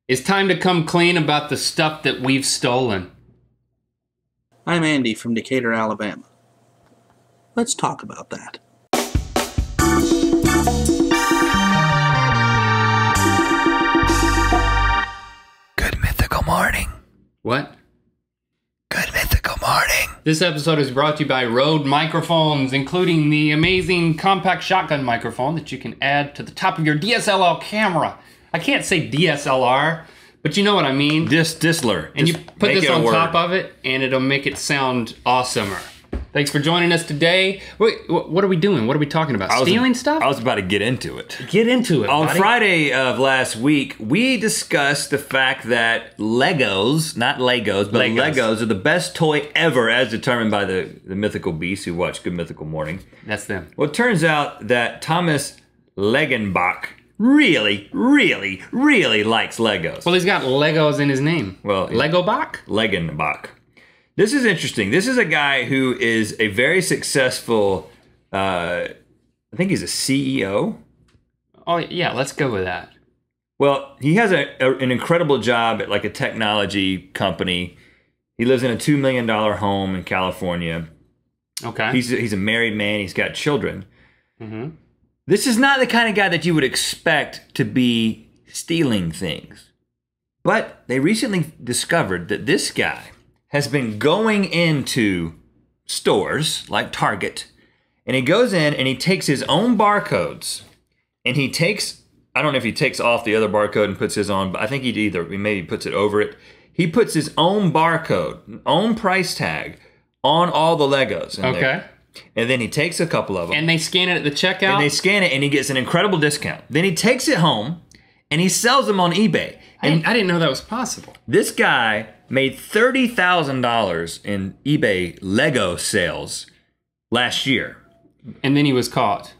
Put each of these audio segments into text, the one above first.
It's time to come clean about the stuff that we've stolen. I'm Andy from Decatur, Alabama. Let's talk about that. Good mythical morning. What? Good mythical morning. This episode is brought to you by Rode microphones, including the amazing compact shotgun microphone that you can add to the top of your DSLR camera. I can't say DSLR, but you know what I mean. Disler. And you put this on top of it, and it'll make it sound awesomer. Thanks for joining us today. Wait, what are we doing? What are we talking about? Stealing stuff? I was about to get into it. Get into it, On buddy. Friday of last week, we discussed the fact that Legos, not Legos, but Legos are the best toy ever as determined by the mythical beasts who watch Good Mythical Morning. That's them. Well, it turns out that Thomas Legenbach really likes Legos. Well, he's got Legos in his name. Well, Legobach? Legenbach. This is interesting. This is a guy who is a very successful, I think he's a CEO. Oh, yeah, let's go with that. Well, he has an incredible job at like a technology company. He lives in a $2 million home in California. Okay. He's a married man. He's got children. Mm-hmm. This is not the kind of guy that you would expect to be stealing things. But they recently discovered that this guy has been going into stores like Target, and he goes in and he takes his own barcodes, and he takes, I don't know if he takes off the other barcode and puts his on, but I think he maybe puts it over it. He puts his own barcode, own price tag on all the Legos. Okay. And then he takes a couple of them. And they scan it at the checkout? And they scan it, and he gets an incredible discount. Then he takes it home, and he sells them on eBay. I didn't know that was possible. This guy made $30,000 in eBay Lego sales last year. And then he was caught.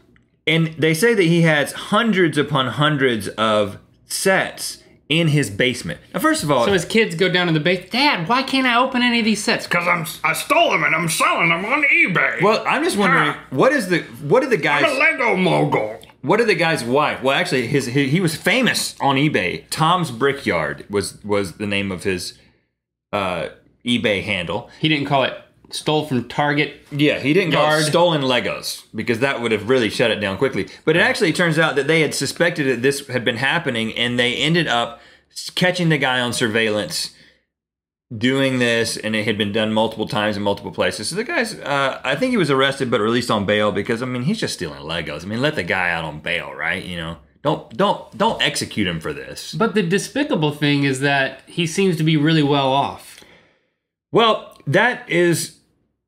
And they say that he has hundreds upon hundreds of sets in his basement. Now, first of all... So his kids go down to the basement. Dad, why can't I open any of these sets? Because I stole them and I'm selling them on eBay. Well, I'm just wondering, what did the guys... I'm a Lego mogul. What did the guy's wife... Well, actually, he was famous on eBay. Tom's Brickyard was the name of his eBay handle. He didn't call it stole from Target. Yeah, he didn't call it stolen Legos, because that would have really shut it down quickly. But it actually turns out that they had suspected that this had been happening, and they ended up catching the guy on surveillance doing this, and it had been done multiple times in multiple places. So the guy's, I think he was arrested but released on bail because, I mean, he's just stealing Legos. I mean, let the guy out on bail, right? You know, don't execute him for this. But the despicable thing is that he seems to be really well off. Well, that is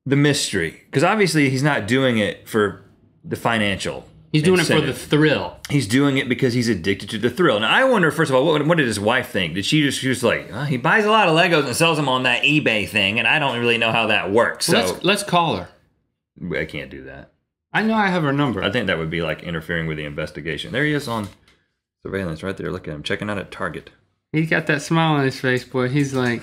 the mystery, because obviously he's not doing it for the financial. He's doing incentive. it for the thrill. He's doing it because he's addicted to the thrill. Now, I wonder, first of all, what did his wife think? Did she was like, oh, he buys a lot of Legos and sells them on that eBay thing, and I don't really know how that works. So Let's call her. I can't do that. I know I have her number. I think that would be like interfering with the investigation. There he is on surveillance right there. Look at him, checking out at Target. He's got that smile on his face, boy. He's like,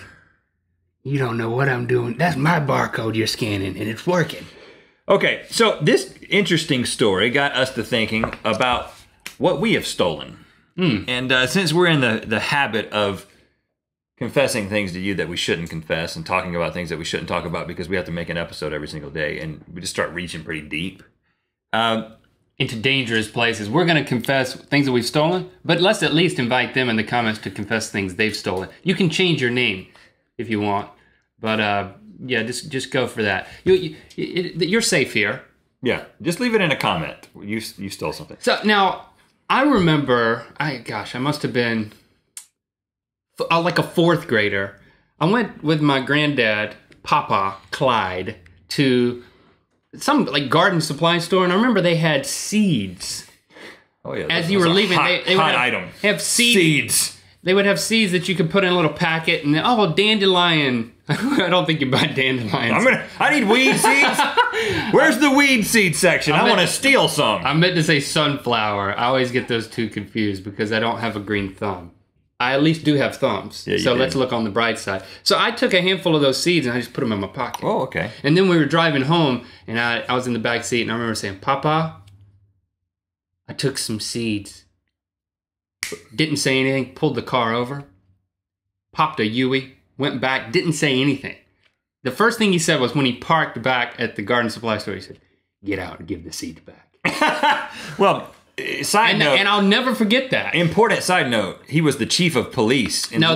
you don't know what I'm doing. That's my barcode you're scanning, and it's working. Okay, so this interesting story got us to thinking about what we have stolen. And since we're in the habit of confessing things to you that we shouldn't confess and talking about things that we shouldn't talk about because we have to make an episode every single day, and we just start reaching pretty deep. Into dangerous places. We're going to confess things that we've stolen, but let's at least invite them in the comments to confess things they've stolen. You can change your name if you want, but yeah, just go for that. You're safe here. Yeah, just leave it in a comment. You stole something. So now, I remember, I must have been like a fourth grader. I went with my granddad, Papa Clyde, to some like garden supply store, and I remember they had seeds. Oh yeah, as you were leaving, they would have seeds. They would have seeds that you could put in a little packet, and dandelion. I don't think you buy dandelions. I need weed seeds. Where's the weed seed section? I want to steal some. I meant to say sunflower. I always get those two confused because I don't have a green thumb. I at least do have thumbs. Yeah, so let's look on the bright side. So I took a handful of those seeds and I just put them in my pocket. Oh, okay. And then we were driving home, and I was in the back seat, and I remember saying, Papa, I took some seeds. Didn't say anything, pulled the car over, popped a Yui, went back, didn't say anything. The first thing he said was when he parked back at the garden supply store, he said, "Get out and give the seeds back." Well, side note, and I'll never forget that. important side note, he was the chief of police. No,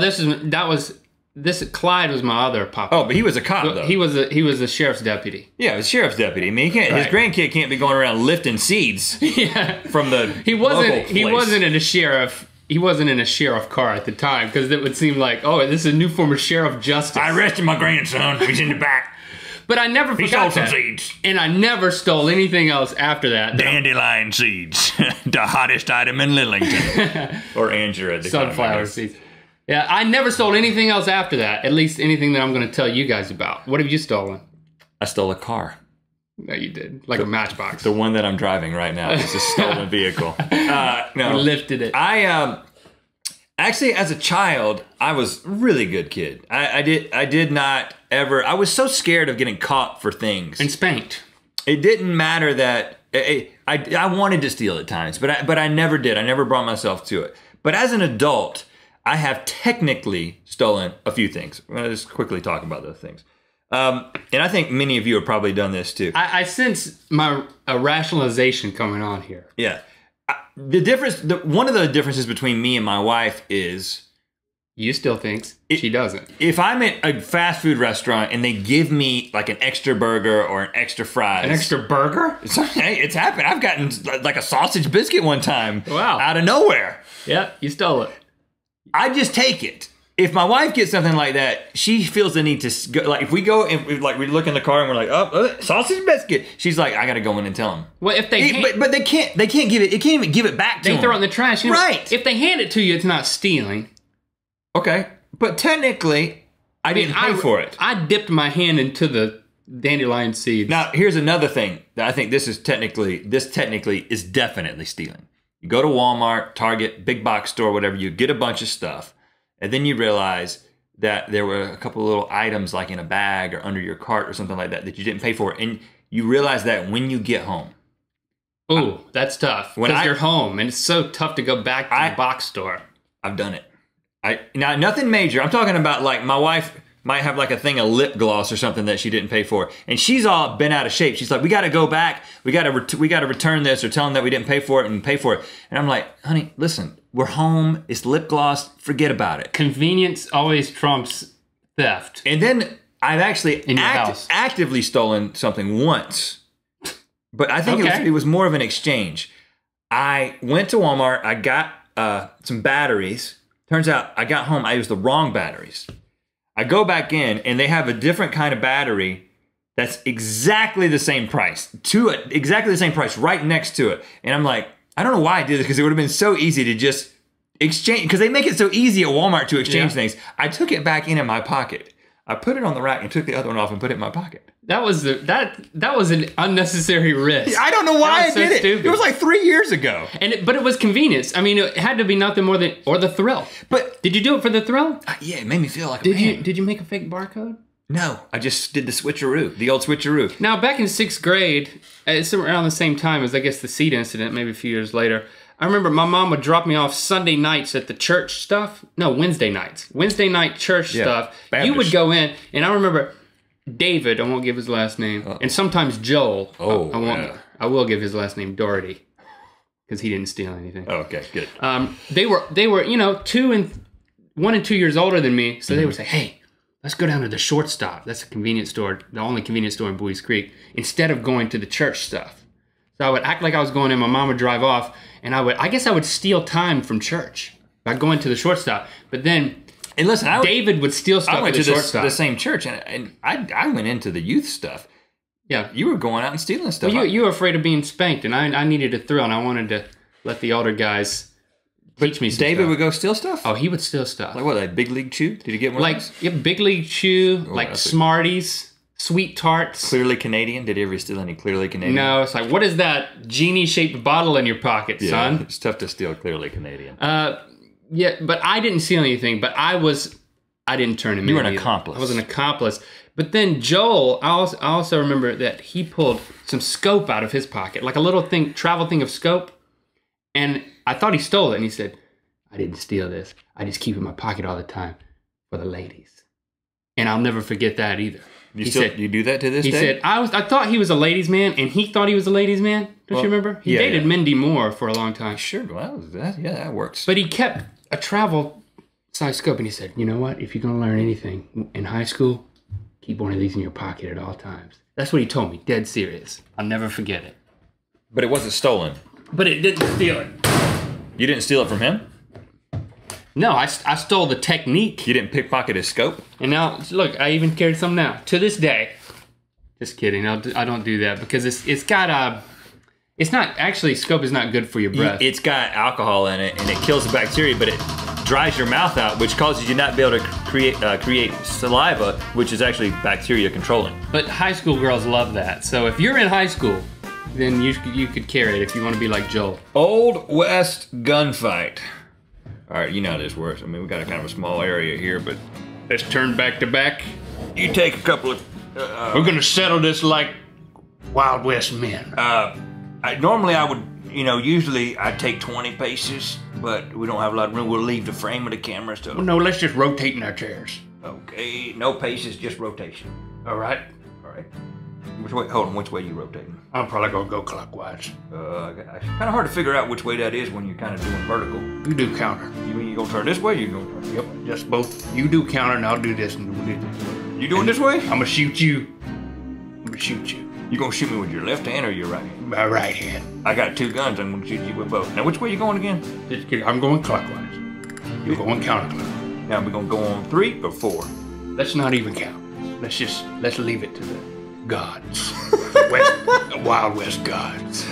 Clyde was my other papa. Oh, but he was a cop, though. He was a sheriff's deputy. Yeah, he was a sheriff's deputy. I mean, his grandkid can't be going around lifting seeds from the He wasn't local place. He wasn't in a sheriff car at the time because it would seem like, oh, this is a new form of sheriff justice. I arrested my grandson. He's in the back. But I never forgot some that. seeds. And I never stole anything else after that. Dandelion seeds. The hottest item in Lillington. Or Andrew at the Sunflower seeds. Yeah, I never stole anything else after that. At least anything that I'm going to tell you guys about. What have you stolen? I stole a car. No, you did. Like a matchbox. The one that I'm driving right now is a stolen vehicle. No, you lifted it. Actually, as a child, I was a really good kid. I did not ever. I was so scared of getting caught for things And spanked. It didn't matter that I wanted to steal at times, but I never did. I never brought myself to it. But as an adult, I have technically stolen a few things. I'm going to just quickly talk about those things. And I think many of you have probably done this too. I sense a rationalization coming on here. Yeah. One of the differences between me and my wife is... You still thinks she doesn't. If I'm at a fast food restaurant and they give me like an extra burger or an extra fries... An extra burger? It's happened. I've gotten like a sausage biscuit one time. Wow. Out of nowhere. Yeah, you stole it. I just take it. If my wife gets something like that, she feels the need to go. Like if we go and we look in the car and we're like, oh, sausage biscuit. She's like, I got to go in and tell them. Well, if they but they can't give it. It can't even give it back to them. They throw it in the trash. Right. If they hand it to you, it's not stealing. Okay, but technically, I didn't pay for it. I dipped my hand into the dandelion seeds. Now, here's another thing that I think this technically is definitely stealing. You go to Walmart, Target, big box store, whatever. You get a bunch of stuff. And then you realize that there were a couple of little items like in a bag or under your cart or something like that that you didn't pay for. And you realize that when you get home. Ooh, that's tough. Because you're home and it's so tough to go back to the box store. I've done it. Now, nothing major. I'm talking about like my wife might have like a thing of lip gloss or something that she didn't pay for. And she's all bent out of shape. She's like, we got to go back. We got to return this or tell them that we didn't pay for it and pay for it. And I'm like, honey, listen. We're home. It's lip gloss. Forget about it. Convenience always trumps theft. And then I've actually actively stolen something once. But I think it was more of an exchange. I went to Walmart. I got some batteries. Turns out I got home. I used the wrong batteries. I go back in and they have a different kind of battery that's exactly the same price. Exactly the same price right next to it. And I'm like, I don't know why I did this because it would have been so easy to just exchange, because they make it so easy at Walmart to exchange things. I took it back in my pocket. I put it on the rack and took the other one off and put it in my pocket. That was an unnecessary risk. I don't know why I did it. Stupid. It was like 3 years ago. But it was convenience. I mean, it had to be nothing more than the thrill. But did you do it for the thrill? Yeah, it made me feel like a man. Did you make a fake barcode? No, I just did the switcheroo, the old switcheroo. Now, back in 6th grade, it's around the same time as, I guess, the seed incident, maybe a few years later, I remember my mom would drop me off Sunday nights at the church stuff. No, Wednesday nights. Wednesday night church stuff. Baptist. You would go in, and I remember David, I won't give his last name, and sometimes Joel. I will give his last name, Doherty, because he didn't steal anything. Oh, okay, good. They were 1 and 2 years older than me, so they would say, hey, let's go down to the short stop. That's a convenience store, the only convenience store in Bowie's Creek, instead of going to the church stuff. So I would act like I was going in, my mom would drive off, and I guess I would steal time from church by going to the short stop. But then, and listen, David would steal stuff at the short stop. I went to the same church, and I went into the youth stuff. Yeah. You were going out and stealing stuff. Well, you were afraid of being spanked, and I needed a thrill, and I wanted to let the older guys teach me some David stuff. would go steal stuff? Oh, he would steal stuff. Like what, like Big League Chew? Did he get one of those? Yeah, Big League Chew, Smarties, Sweet Tarts. Clearly Canadian? Did he ever steal any Clearly Canadian? No, it's like, what is that genie-shaped bottle in your pocket, son? It's tough to steal Clearly Canadian. Yeah, but I didn't steal anything, but I didn't turn him in. You were an accomplice. I was an accomplice. But then Joel, I also remember that he pulled some scope out of his pocket, like a little travel thing of scope. And I thought he stole it, and he said, I didn't steal this. I just keep it in my pocket all the time for the ladies. And I'll never forget that either. You do that to this day? He said, I thought he was a ladies' man, and he thought he was a ladies' man. Don't you remember? He dated Mindy Moore for a long time. Sure, well, that works. But he kept a travel size scope, and he said, you know what? If you're going to learn anything in high school, keep one of these in your pocket at all times. That's what he told me, dead serious. I'll never forget it. But it wasn't stolen. But it didn't steal it. You didn't steal it from him? No, I stole the technique. You didn't pickpocket his scope? And now, look, I even carried some now. To this day. Just kidding. I don't do that because it's got it's not, actually, scope is not good for your breath. It's got alcohol in it, and it kills the bacteria, but it dries your mouth out, which causes you not to be able to create saliva, which is actually bacteria controlling. But high school girls love that. So if you're in high school, then you could carry it if you want to be like Joel. Old West gunfight. All right, you know how this works. I mean, we got a kind of a small area here, but Let's turn back to back. you take a couple of... We're gonna settle this like Wild West men. normally I would, usually I'd take 20 paces, but we don't have a lot of room. We'll leave the frame of the camera, so... No, let's just rotate in our chairs. Okay, no paces, just rotation. All right. All right. Which way? Hold on, which way you rotating? I'm probably gonna go clockwise. It's kind of hard to figure out which way that is when you're kind of doing vertical. You do counter. You mean you're gonna turn this way? Or you gonna turn? Yep, just both. You do counter and I'll do this. And You doing this way? I'm gonna shoot you. I'm gonna shoot you. You gonna shoot me with your left hand or your right hand? My right hand. I got 2 guns. I'm gonna shoot you with both. Now, which way you going again? Just kidding. I'm going clockwise. You're going counterclockwise. Now we're gonna go on 3 or 4. Let's not even count. Let's leave it to the gods. Wild West gods.